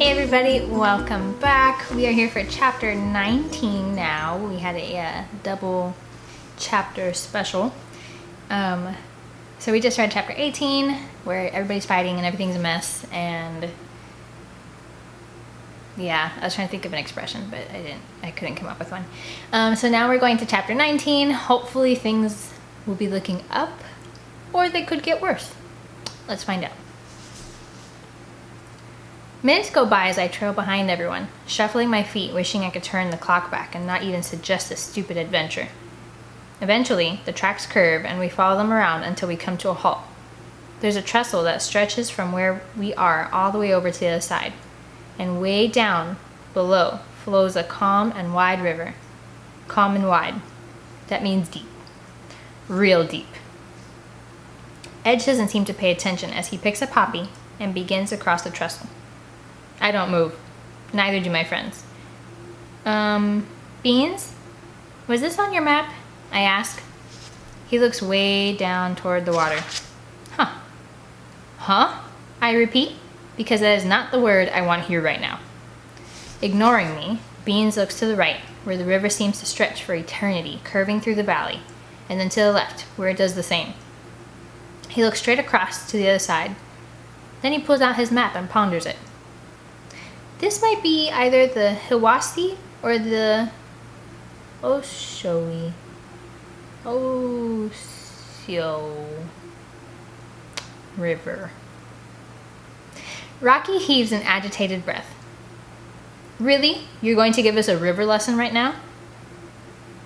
Hey everybody, welcome back. We are here for chapter 19 now. We had a double chapter special. So we just read chapter 18 where everybody's fighting and everything's a mess, and yeah, I was trying to think of an expression, but I couldn't come up with one. So now we're going to chapter 19. Hopefully things will be looking up, or they could get worse. Let's find out. Minutes go by as I trail behind everyone, shuffling my feet, wishing I could turn the clock back and not even suggest this stupid adventure. Eventually, the tracks curve and we follow them around until we come to a halt. There's a trestle that stretches from where we are all the way over to the other side, and way down below flows a calm and wide river. Calm and wide. That means deep. Real deep. Edge doesn't seem to pay attention as he picks a poppy and begins to cross the trestle. I don't move. Neither do my friends. Beans? Was this on your map? I ask. He looks way down toward the water. Huh? I repeat, because that is not the word I want to hear right now. Ignoring me, Beans looks to the right, where the river seems to stretch for eternity, curving through the valley, and then to the left, where it does the same. He looks straight across to the other side. Then he pulls out his map and ponders it. This might be either the Hiwassee or the Osho River. Rocky heaves an agitated breath. Really? You're going to give us a river lesson right now?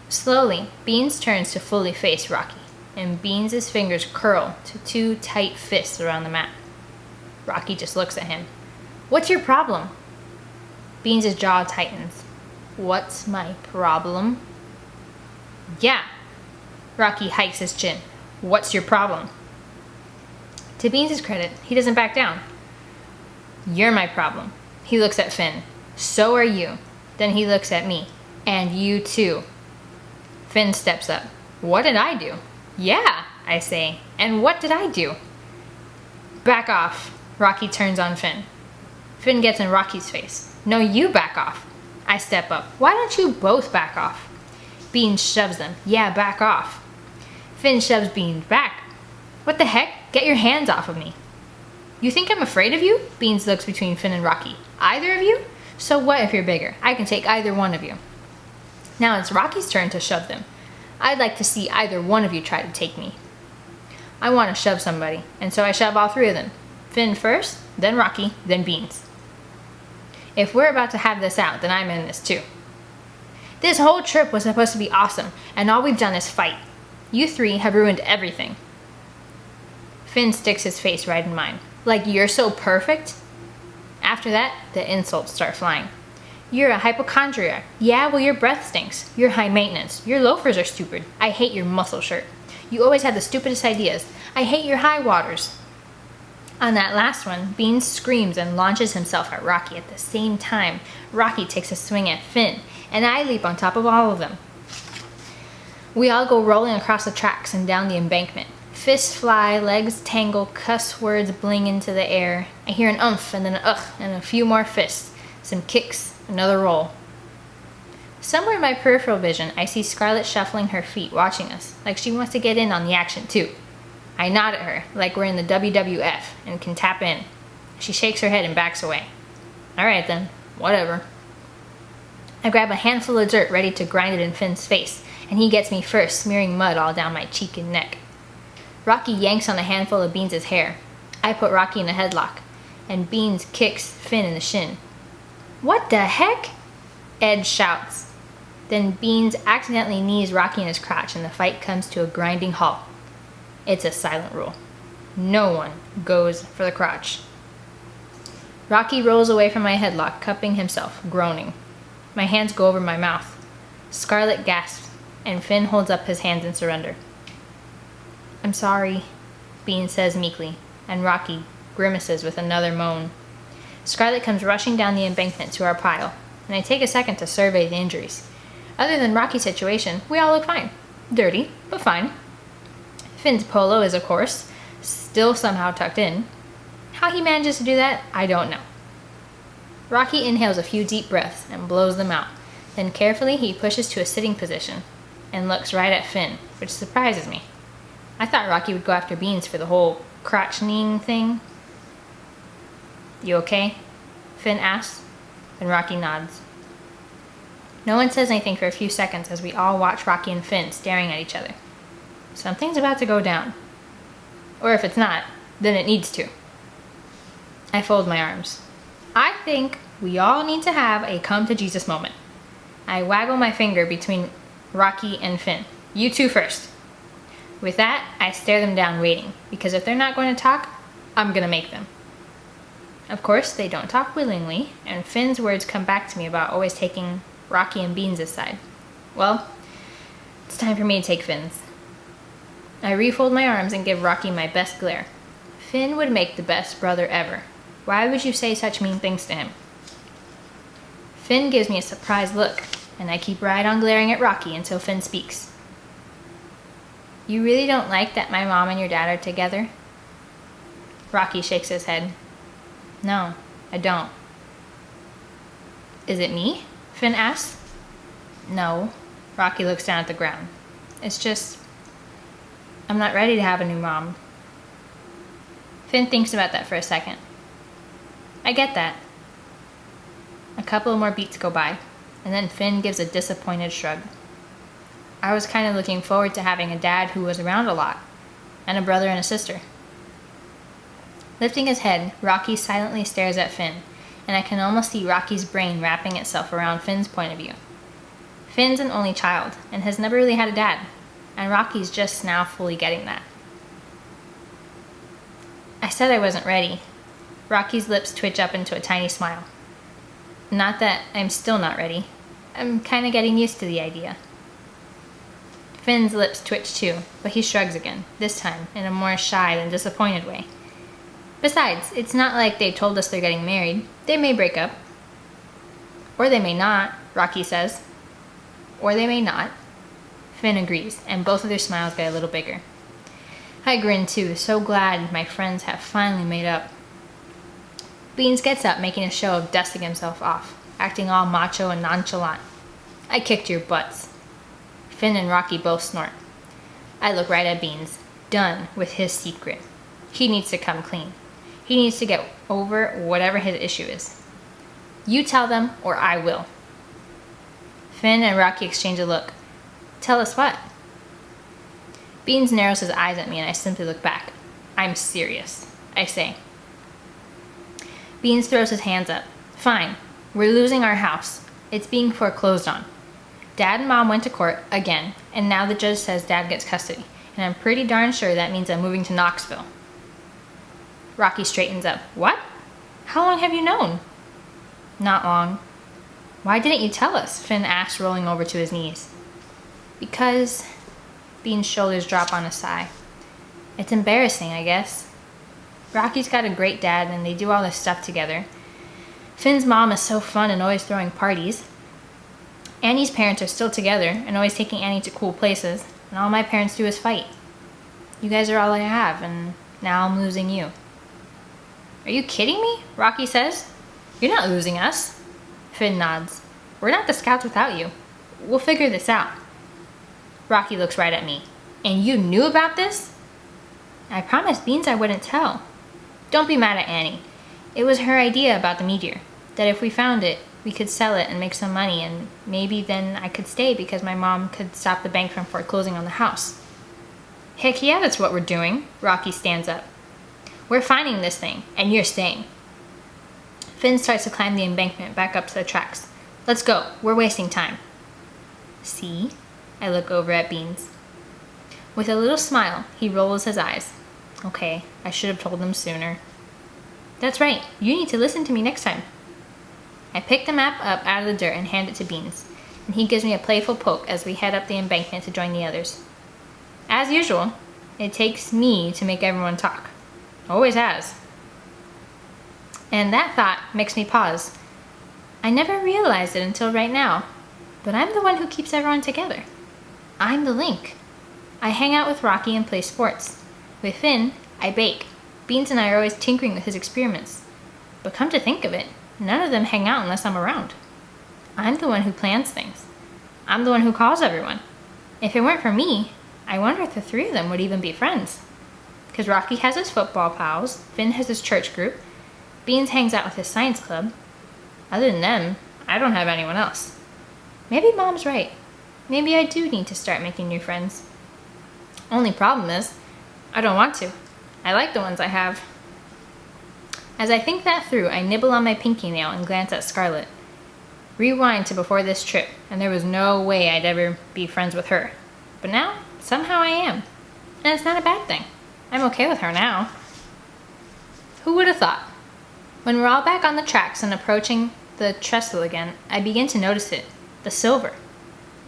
Slowly, Beans turns to fully face Rocky, and Beans' fingers curl to two tight fists around the map. Rocky just looks at him. What's your problem? Beans' jaw tightens. What's my problem? Yeah. Rocky hikes his chin. What's your problem? To Beans' credit, he doesn't back down. You're my problem. He looks at Finn. So are you. Then he looks at me. And you too. Finn steps up. What did I do? Yeah, I say. And what did I do? Back off. Rocky turns on Finn. Finn gets in Rocky's face. No, you back off. I step up. Why don't you both back off? Beans shoves them. Yeah, back off. Finn shoves Beans back. What the heck? Get your hands off of me. You think I'm afraid of you? Beans looks between Finn and Rocky. Either of you? So what if you're bigger? I can take either one of you. Now it's Rocky's turn to shove them. I'd like to see either one of you try to take me. I want to shove somebody, and so I shove all three of them. Finn first, then Rocky, then Beans. If we're about to have this out, then I'm in this too. This whole trip was supposed to be awesome, and all we've done is fight. You three have ruined everything. Finn sticks his face right in mine. Like you're so perfect? After that, the insults start flying. You're a hypochondriac. Yeah, well your breath stinks. You're high maintenance. Your loafers are stupid. I hate your muscle shirt. You always have the stupidest ideas. I hate your high waters. On that last one, Beans screams and launches himself at Rocky at the same time. Rocky takes a swing at Finn, and I leap on top of all of them. We all go rolling across the tracks and down the embankment. Fists fly, legs tangle, cuss words bling into the air. I hear an umph and then an ugh and a few more fists, some kicks, another roll. Somewhere in my peripheral vision, I see Scarlett shuffling her feet, watching us, like she wants to get in on the action too. I nod at her, like we're in the WWF, and can tap in. She shakes her head and backs away. All right then, whatever. I grab a handful of dirt ready to grind it in Finn's face, and he gets me first, smearing mud all down my cheek and neck. Rocky yanks on a handful of Beans' hair. I put Rocky in a headlock, and Beans kicks Finn in the shin. What the heck? Ed shouts. Then Beans accidentally knees Rocky in his crotch, and the fight comes to a grinding halt. It's a silent rule. No one goes for the crotch. Rocky rolls away from my headlock, cupping himself, groaning. My hands go over my mouth. Scarlett gasps, and Finn holds up his hands in surrender. I'm sorry, Beans says meekly, and Rocky grimaces with another moan. Scarlett comes rushing down the embankment to our pile, and I take a second to survey the injuries. Other than Rocky's situation, we all look fine. Dirty, but fine. Finn's polo is, of course, still somehow tucked in. How he manages to do that, I don't know. Rocky inhales a few deep breaths and blows them out. Then carefully he pushes to a sitting position and looks right at Finn, which surprises me. I thought Rocky would go after Beans for the whole crotch kneeing thing. You okay? Finn asks, and Rocky nods. No one says anything for a few seconds as we all watch Rocky and Finn staring at each other. Something's about to go down. Or if it's not, then it needs to. I fold my arms. I think we all need to have a come to Jesus moment. I waggle my finger between Rocky and Finn. You two first. With that, I stare them down waiting, because if they're not going to talk, I'm going to make them. Of course, they don't talk willingly, and Finn's words come back to me about always taking Rocky and Beans aside. Well, it's time for me to take Finn's. I refold my arms and give Rocky my best glare. Finn would make the best brother ever. Why would you say such mean things to him? Finn gives me a surprised look, and I keep right on glaring at Rocky until Finn speaks. You really don't like that my mom and your dad are together? Rocky shakes his head. No, I don't. Is it me? Finn asks. No. Rocky looks down at the ground. It's just, I'm not ready to have a new mom. Finn thinks about that for a second. I get that. A couple more beats go by, and then Finn gives a disappointed shrug. I was kind of looking forward to having a dad who was around a lot, and a brother and a sister. Lifting his head, Rocky silently stares at Finn, and I can almost see Rocky's brain wrapping itself around Finn's point of view. Finn's an only child, and has never really had a dad, and Rocky's just now fully getting that. I said I wasn't ready. Rocky's lips twitch up into a tiny smile. Not that I'm still not ready. I'm kind of getting used to the idea. Finn's lips twitch too, but he shrugs again, this time in a more shy than disappointed way. Besides, it's not like they told us they're getting married. They may break up. Or they may not, Rocky says. Or they may not. Finn agrees, and both of their smiles get a little bigger. I grin too, so glad my friends have finally made up. Beans gets up, making a show of dusting himself off, acting all macho and nonchalant. I kicked your butts. Finn and Rocky both snort. I look right at Beans, done with his secret. He needs to come clean. He needs to get over whatever his issue is. You tell them, or I will. Finn and Rocky exchange a look. Tell us what? Beans narrows his eyes at me and I simply look back. I'm serious, I say. Beans throws his hands up. Fine, we're losing our house. It's being foreclosed on. Dad and Mom went to court again, and now the judge says Dad gets custody, and I'm pretty darn sure that means I'm moving to Knoxville. Rocky straightens up. What? How long have you known? Not long. Why didn't you tell us? Finn asks, rolling over to his knees. Because... Bean's shoulders drop on a sigh. It's embarrassing, I guess. Rocky's got a great dad and they do all this stuff together. Finn's mom is so fun and always throwing parties. Annie's parents are still together and always taking Annie to cool places, and all my parents do is fight. You guys are all I have, and now I'm losing you. Are you kidding me? Rocky says. You're not losing us. Finn nods. We're not the Scouts without you. We'll figure this out. Rocky looks right at me. And you knew about this? I promised Beans I wouldn't tell. Don't be mad at Annie. It was her idea about the meteor. That if we found it, we could sell it and make some money, and maybe then I could stay because my mom could stop the bank from foreclosing on the house. Heck yeah, that's what we're doing. Rocky stands up. We're finding this thing, and you're staying. Finn starts to climb the embankment back up to the tracks. Let's go. We're wasting time. See? I look over at Beans. With a little smile, he rolls his eyes. Okay, I should have told them sooner. That's right. You need to listen to me next time. I pick the map up out of the dirt and hand it to Beans, and he gives me a playful poke as we head up the embankment to join the others. As usual, it takes me to make everyone talk. Always has. And that thought makes me pause. I never realized it until right now, but I'm the one who keeps everyone together. I'm the link. I hang out with Rocky and play sports. With Finn, I bake. Beans and I are always tinkering with his experiments. But come to think of it, none of them hang out unless I'm around. I'm the one who plans things. I'm the one who calls everyone. If it weren't for me, I wonder if the three of them would even be friends. Because Rocky has his football pals, Finn has his church group, Beans hangs out with his science club. Other than them, I don't have anyone else. Maybe Mom's right. Maybe I do need to start making new friends. Only problem is, I don't want to. I like the ones I have. As I think that through, I nibble on my pinky nail and glance at Scarlett. Rewind to before this trip, and there was no way I'd ever be friends with her. But now, somehow I am. And it's not a bad thing. I'm okay with her now. Who would have thought? When we're all back on the tracks and approaching the trestle again, I begin to notice it, the silver.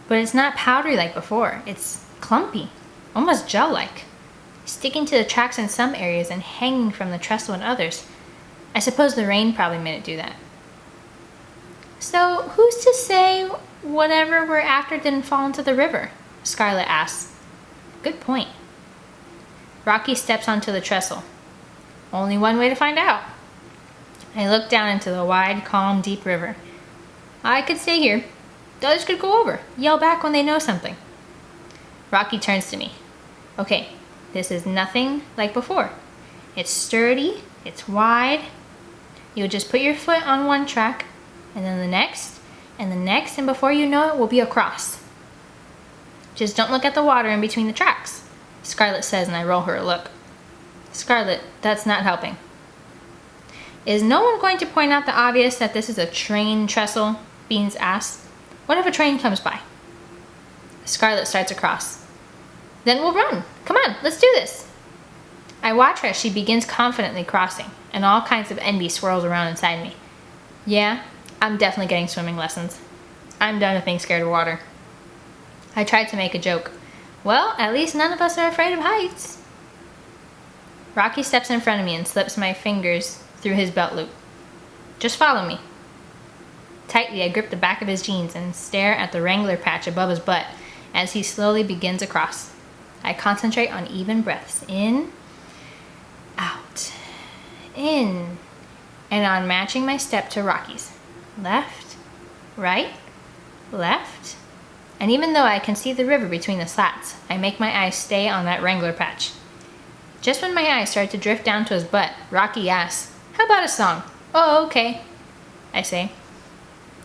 But it's not powdery like before. It's clumpy, almost gel-like, sticking to the tracks in some areas and hanging from the trestle in others. I suppose the rain probably made it do that. So, who's to say whatever we're after didn't fall into the river? Scarlett asks. Good point. Rocky steps onto the trestle. Only one way to find out. I look down into the wide, calm, deep river. I could stay here. The others could go over, yell back when they know something. Rocky turns to me. Okay, this is nothing like before. It's sturdy, it's wide. You'll just put your foot on one track, and then the next, and before you know it, we'll be across. Just don't look at the water in between the tracks, Scarlett says, and I roll her a look. Scarlett, that's not helping. Is no one going to point out the obvious that this is a train trestle? Beans asks. What if a train comes by? Scarlett starts across. Then we'll run. Come on, let's do this. I watch her as she begins confidently crossing, and all kinds of envy swirls around inside me. Yeah, I'm definitely getting swimming lessons. I'm done with being scared of water. I tried to make a joke. Well, at least none of us are afraid of heights. Rocky steps in front of me and slips my fingers through his belt loop. Just follow me. Tightly, I grip the back of his jeans and stare at the wrangler patch above his butt as he slowly begins across. I concentrate on even breaths. In, out, in, and on matching my step to Rocky's. Left, right, left. And even though I can see the river between the slats, I make my eyes stay on that wrangler patch. Just when my eyes start to drift down to his butt, Rocky asks, "How about a song?" "Oh, okay," I say.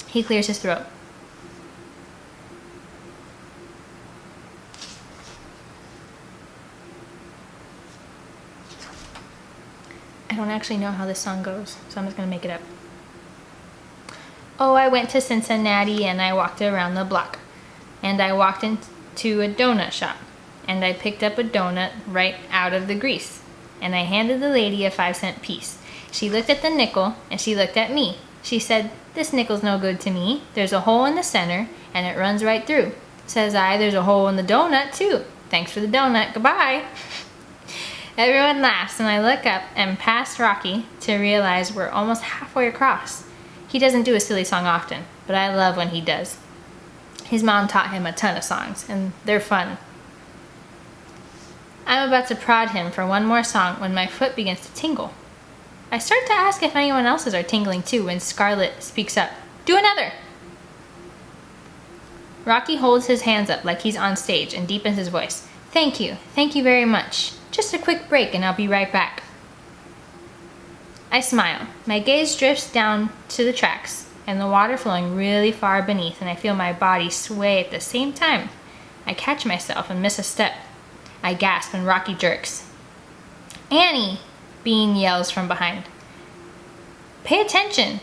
He clears his throat. I don't actually know how this song goes, so I'm just gonna make it up. Oh, I went to Cincinnati and I walked around the block. And I walked into a donut shop. And I picked up a donut right out of the grease. And I handed the lady a 5-cent piece. She looked at the nickel and she looked at me. She said, "This nickel's no good to me. There's a hole in the center and it runs right through." Says I, "There's a hole in the donut too. Thanks for the donut. Goodbye." Everyone laughs and I look up and past Rocky to realize we're almost halfway across. He doesn't do a silly song often, but I love when he does. His mom taught him a ton of songs, and they're fun. I'm about to prod him for one more song when my foot begins to tingle. I start to ask if anyone else's are tingling too when Scarlett speaks up. "Do another!" Rocky holds his hands up like he's on stage and deepens his voice. Thank you very much. Just a quick break and I'll be right back." I smile. My gaze drifts down to the tracks and the water flowing really far beneath, and I feel my body sway at the same time. I catch myself and miss a step. I gasp and Rocky jerks. "Annie!" Bean yells from behind. "Pay attention!"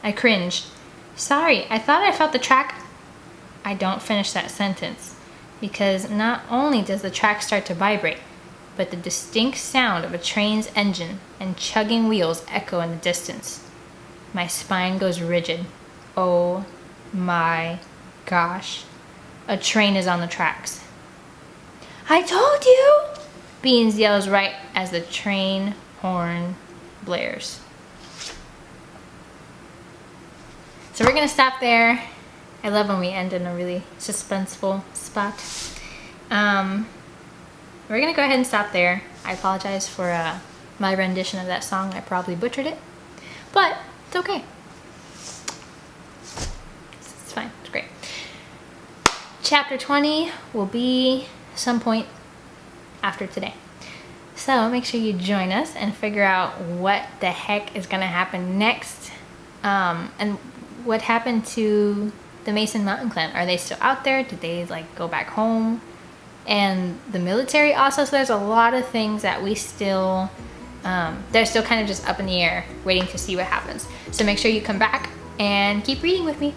I cringe. "Sorry, I thought I felt the track." I don't finish that sentence, because not only does the track start to vibrate, but the distinct sound of a train's engine and chugging wheels echo in the distance. My spine goes rigid. Oh my gosh. A train is on the tracks. "I told you!" Beans yells right as the train horn blares. So we're gonna stop there. I love when we end in a really suspenseful spot. We're gonna go ahead and stop there. I apologize for my rendition of that song. I probably butchered it, but it's okay. chapter 20 will be some point after today. So make sure you join us and figure out what the heck is going to happen next. And what happened to the Mason Mountain clan? Are they still out there? Did they like go back home? And the military also. So there's a lot of things that we still, they're still kind of just up in the air, waiting to see what happens. So make sure you come back and keep reading with me.